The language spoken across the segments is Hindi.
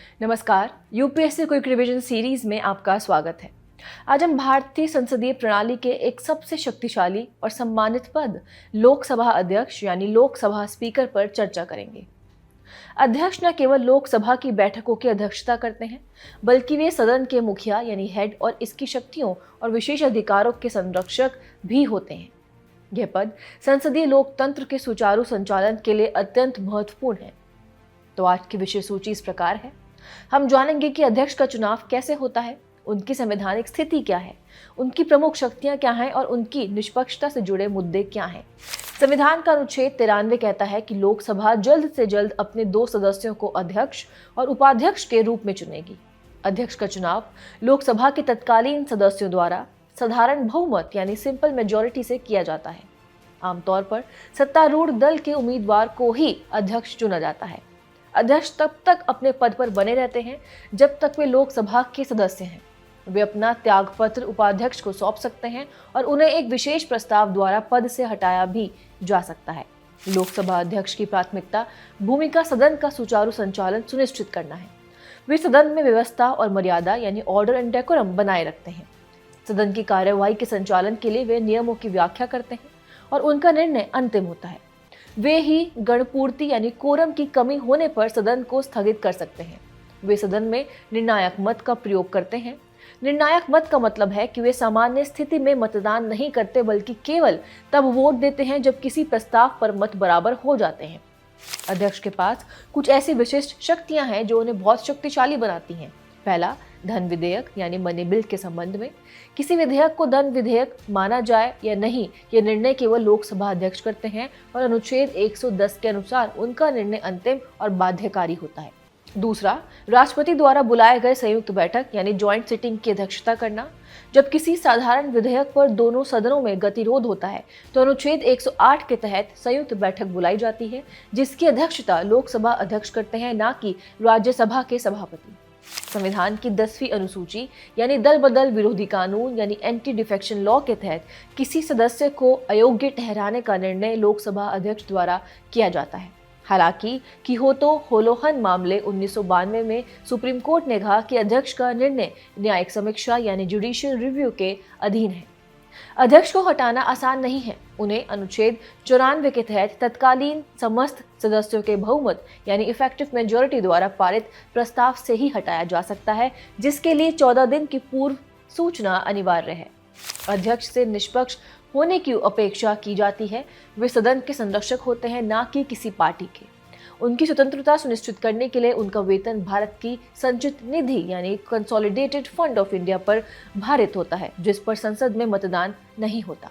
नमस्कार, यूपीएससी क्विक रिवीजन सीरीज में आपका स्वागत है। आज हम भारतीय संसदीय प्रणाली के एक सबसे शक्तिशाली और सम्मानित पद लोकसभा अध्यक्ष यानी लोकसभा स्पीकर पर चर्चा करेंगे। अध्यक्ष न केवल लोकसभा की बैठकों की अध्यक्षता करते हैं, बल्कि वे सदन के मुखिया यानी हेड और इसकी शक्तियों और विशेष अधिकारों के संरक्षक भी होते हैं। यह पद संसदीय लोकतंत्र के सुचारू संचालन के लिए अत्यंत महत्वपूर्ण है। तो आज की विषय सूची इस प्रकार है। हम जानेंगे कि अध्यक्ष का चुनाव कैसे होता है, उनकी संवैधानिक स्थिति क्या है, उनकी प्रमुख शक्तियां क्या हैं और उनकी निष्पक्षता से जुड़े मुद्दे क्या हैं। संविधान का अनुच्छेद 93 कहता है कि लोकसभा जल्द से जल्द अपने 2 सदस्यों को अध्यक्ष और उपाध्यक्ष के रूप में चुनेगी। अध्यक्ष का चुनाव लोकसभा के तत्कालीन सदस्यों द्वारा साधारण बहुमत यानी सिंपल मेजोरिटी से किया जाता है। आमतौर पर सत्तारूढ़ दल के उम्मीदवार को ही अध्यक्ष चुना जाता है। अध्यक्ष तब तक अपने पद पर बने रहते हैं जब तक वे लोकसभा के सदस्य हैं। वे अपना त्यागपत्र उपाध्यक्ष को सौंप सकते हैं और उन्हें एक विशेष प्रस्ताव द्वारा पद से हटाया भी जा सकता है। लोकसभा अध्यक्ष की प्राथमिकता भूमिका सदन का सुचारू संचालन सुनिश्चित करना है। वे सदन में व्यवस्था और मर्यादा यानी ऑर्डर एंड डेकोरम बनाए रखते हैं। सदन की कार्यवाही के संचालन के लिए वे नियमों की व्याख्या करते हैं और उनका निर्णय अंतिम होता है। वे ही गणपूर्ति यानी कोरम की कमी होने पर सदन को स्थगित कर सकते हैं। वे सदन में निर्णायक मत का प्रयोग करते हैं। निर्णायक मत का मतलब है कि वे सामान्य स्थिति में मतदान नहीं करते, बल्कि केवल तब वोट देते हैं जब किसी प्रस्ताव पर मत बराबर हो जाते हैं। अध्यक्ष के पास कुछ ऐसी विशिष्ट शक्तियां हैं जो उन्हें बहुत शक्तिशाली बनाती हैं। पहला, धन विधेयक यानी मनी बिल के संबंध में किसी विधेयक को धन विधेयक माना जाए या नहीं, यह निर्णय केवल लोकसभा अध्यक्ष करते हैं और अनुच्छेद 110 के अनुसार उनका निर्णय अंतिम और बाध्यकारी होता है। दूसरा, राष्ट्रपति द्वारा बुलाए गए संयुक्त बैठक यानी ज्वाइंट सिटिंग की अध्यक्षता करना। जब किसी साधारण विधेयक पर दोनों सदनों में गतिरोध होता है तो अनुच्छेद 108 के तहत संयुक्त बैठक बुलाई जाती है, जिसकी अध्यक्षता लोकसभा अध्यक्ष करते हैं, ना कि राज्यसभा के सभापति। संविधान की 10वीं अनुसूची यानी दल बदल विरोधी कानून यानी एंटी डिफेक्शन लॉ के तहत किसी सदस्य को अयोग्य ठहराने का निर्णय लोकसभा अध्यक्ष द्वारा किया जाता है। हालांकि कियोतो होलोहन मामले 1992 में सुप्रीम कोर्ट ने कहा कि अध्यक्ष का निर्णय न्यायिक समीक्षा यानी जुडिशियल रिव्यू के अधीन है। अध्यक्ष को हटाना आसान नहीं है। उन्हें अनुच्छेद 94 के तहत तत्कालीन समस्त सदस्यों के बहुमत यानी इफेक्टिव मेजोरिटी द्वारा पारित प्रस्ताव से ही हटाया जा सकता है, जिसके लिए 14 दिन की पूर्व सूचना अनिवार्य है। अध्यक्ष से निष्पक्ष होने की अपेक्षा की जाती है। वे सदन के संरक्षक होते हैं, ना कि किसी पार्टी के। उनकी स्वतंत्रता सुनिश्चित करने के लिए उनका वेतन भारत की संचित निधि यानी कंसोलिडेटेड फंड ऑफ इंडिया पर भारित होता है, जिस पर संसद में मतदान नहीं होता।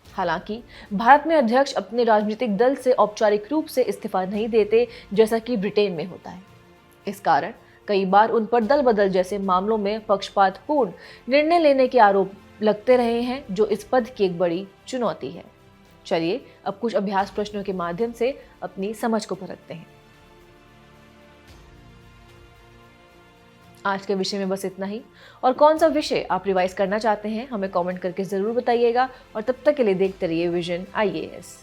हालांकि भारत में अध्यक्ष अपने राजनीतिक दल से औपचारिक रूप से इस्तीफा नहीं देते, जैसा कि ब्रिटेन में होता है। इस कारण कई बार उन पर दल बदल जैसे मामलों में पक्षपातपूर्ण निर्णय लेने के आरोप लगते रहे हैं, जो इस पद की एक बड़ी चुनौती है। चलिए अब कुछ अभ्यास प्रश्नों के माध्यम से अपनी समझ को परखते हैं। आज के विषय में बस इतना ही। और कौन सा विषय आप रिवाइज करना चाहते हैं हमें कमेंट करके जरूर बताइएगा। और तब तक के लिए देखते रहिए विजन IAS।